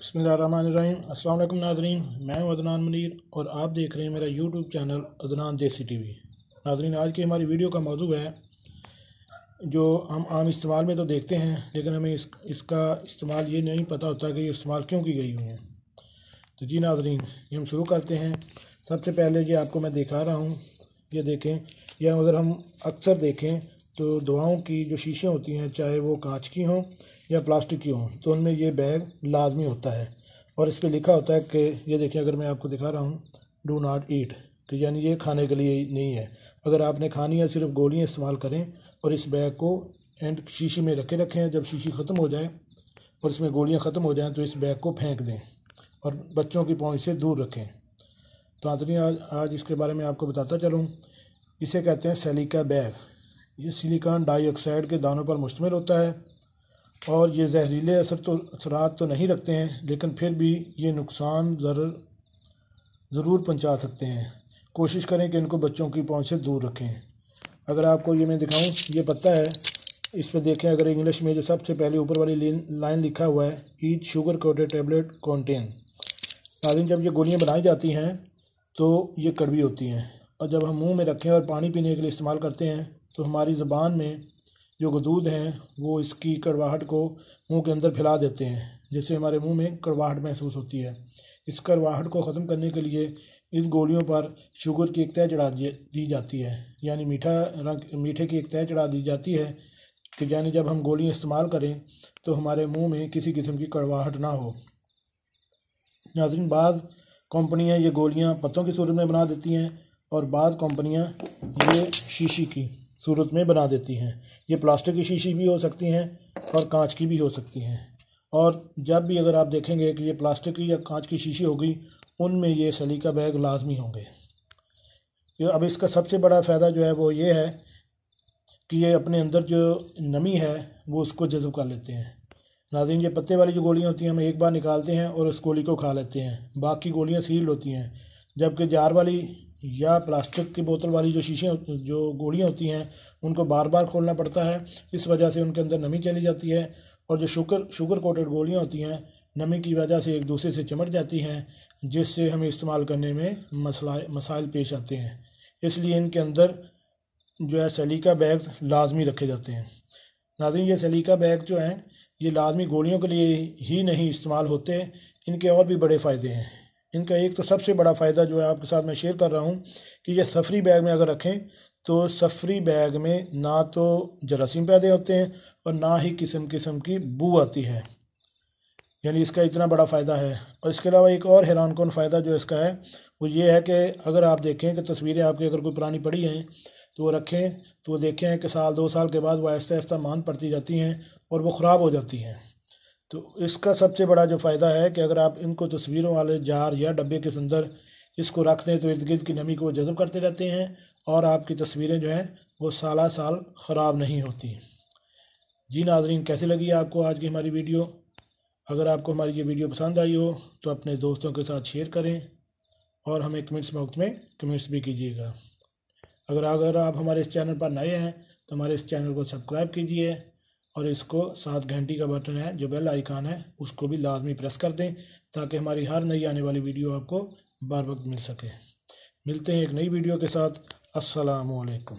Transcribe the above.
बिस्मिल्लाहिर्रहमानिर्रहीम। अस्सलाम वालेकुम नाज़रीन, मैं हूं अदनान मुनीर और आप देख रहे हैं मेरा यूट्यूब चैनल अदनान देसी टीवी। नाज़रीन, आज की हमारी वीडियो का मौजू है जो हम आम इस्तेमाल में तो देखते हैं, लेकिन हमें इसका इस्तेमाल ये नहीं पता होता कि ये इस्तेमाल क्यों की गई हुई हैं। तो जी नाज़रीन, ये हम शुरू करते हैं। सबसे पहले ये आपको मैं दिखा रहा हूँ, ये देखें। या अगर हम अक्सर देखें तो दवाओं की जो शीशियाँ होती हैं, चाहे वो कांच की हों या प्लास्टिक की हों, तो उनमें ये बैग लाजमी होता है और इस पे लिखा होता है कि ये देखिए, अगर मैं आपको दिखा रहा हूँ, डू नॉट ईट, तो यानी ये खाने के लिए नहीं है। अगर आपने खानी है सिर्फ गोलियाँ इस्तेमाल करें और इस बैग को एंड शीशी में रखें। जब शीशी ख़त्म हो जाए और इसमें गोलियाँ ख़त्म हो जाएँ तो इस बैग को फेंक दें और बच्चों की पहुँच से दूर रखें। तो आज इसके बारे में आपको बताता चलूँ। इसे कहते हैं सलीका बैग। ये सिलिकॉन डाइऑक्साइड के दानों पर मुश्तमिल होता है और ये जहरीले असरात तो नहीं रखते हैं, लेकिन फिर भी ये नुकसान ज़रूर पहुंचा सकते हैं। कोशिश करें कि इनको बच्चों की पहुंच से दूर रखें। अगर आपको ये मैं दिखाऊं, ये पता है, इस पर देखें। अगर इंग्लिश में जो सबसे पहले ऊपर वाली लाइन लिखा हुआ है, each sugar coated tablet contain. नाज़रीन, जब ये गोलियां बनाई जाती हैं तो ये कड़वी होती हैं और जब हम मुंह में रखें और पानी पीने के लिए इस्तेमाल करते हैं तो हमारी ज़बान में जो गदूद हैं वो इसकी कड़वाहट को मुंह के अंदर फैला देते हैं, जिससे हमारे मुंह में कड़वाहट महसूस होती है। इस कड़वाहट को ख़त्म करने के लिए इन गोलियों पर शुगर की एक तह चढ़ा दी जाती है, यानी मीठे की एक तह चढ़ा दी जाती है कि यानी जब हम गोलियां इस्तेमाल करें तो हमारे मुंह में किसी किस्म की कड़वाहट ना हो। नाज़रीन, बाज़ कंपनियां ये गोलियां पत्तों की सूरत में बना देती हैं और बाज़ कंपनियां ये शीशी की सूरत में बना देती हैं। ये प्लास्टिक की शीशी भी हो सकती हैं और कांच की भी हो सकती हैं। और जब भी अगर आप देखेंगे कि ये प्लास्टिक की या कांच की शीशी होगी, उनमें ये सलीका बैग लाजमी होंगे। अब इसका सबसे बड़ा फ़ायदा जो है वो ये है कि ये अपने अंदर जो नमी है वो उसको जज़ब कर लेते हैं। नाज़रीन, ये पत्ते वाली जो गोलियाँ होती हैं, हम एक बार निकालते हैं और उस गोली को खा लेते हैं, बाकी गोलियाँ सील्ड होती हैं। जबकि जार वाली या प्लास्टिक की बोतल वाली जो गोलियाँ होती हैं, उनको बार बार खोलना पड़ता है। इस वजह से उनके अंदर नमी चली जाती है और जो शुगर कोटेड गोलियाँ होती हैं, नमी की वजह से एक दूसरे से चिमट जाती हैं, जिससे हमें इस्तेमाल करने में मसाइल पेश आते हैं। इसलिए इनके अंदर जो है सलीका बैग लाजमी रखे जाते हैं। नाज़रीन, ये सलीका बैग जो हैं ये लाजमी गोलियों के लिए ही नहीं इस्तेमाल होते, इनके और भी बड़े फ़ायदे हैं। इनका एक तो सबसे बड़ा फ़ायदा जो है आपके साथ मैं शेयर कर रहा हूँ कि ये सफरी बैग में अगर रखें तो सफरी बैग में ना तो जरासीम पैदा होते हैं और ना ही किस्म की बू आती है, यानी इसका इतना बड़ा फ़ायदा है। और इसके अलावा एक और हैरान कौन फ़ायदा जो इसका है वो ये है कि अगर आप देखें कि तस्वीरें आपकी अगर कोई पुरानी पड़ी हैं तो वो रखें तो वो देखें कि साल 2 साल के बाद वो आहिस्ता आहिस्ता मान पड़ती जाती हैं और वो ख़राब हो जाती हैं। तो इसका सबसे बड़ा जो फ़ायदा है कि अगर आप इनको तस्वीरों वाले जार या डब्बे के अंदर इसको रख दें तो इर्द गिर्द की नमी को जज़ब करते रहते हैं और आपकी तस्वीरें जो हैं वो साल ख़राब नहीं होती। जी नाज़रीन, कैसी लगी आपको आज की हमारी वीडियो? अगर आपको हमारी ये वीडियो पसंद आई हो तो अपने दोस्तों के साथ शेयर करें और हमें कमेंट्स बॉक्स में कमेंट्स भी कीजिएगा। अगर आप हमारे इस चैनल पर नए हैं तो हमारे इस चैनल को सब्सक्राइब कीजिए और इसको साथ घंटी का बटन है जो बेल आइकन है उसको भी लाजमी प्रेस कर दें ताकि हमारी हर नई आने वाली वीडियो आपको बार वक्त मिल सके। मिलते हैं एक नई वीडियो के साथ। अस्सलामु अलैकुम।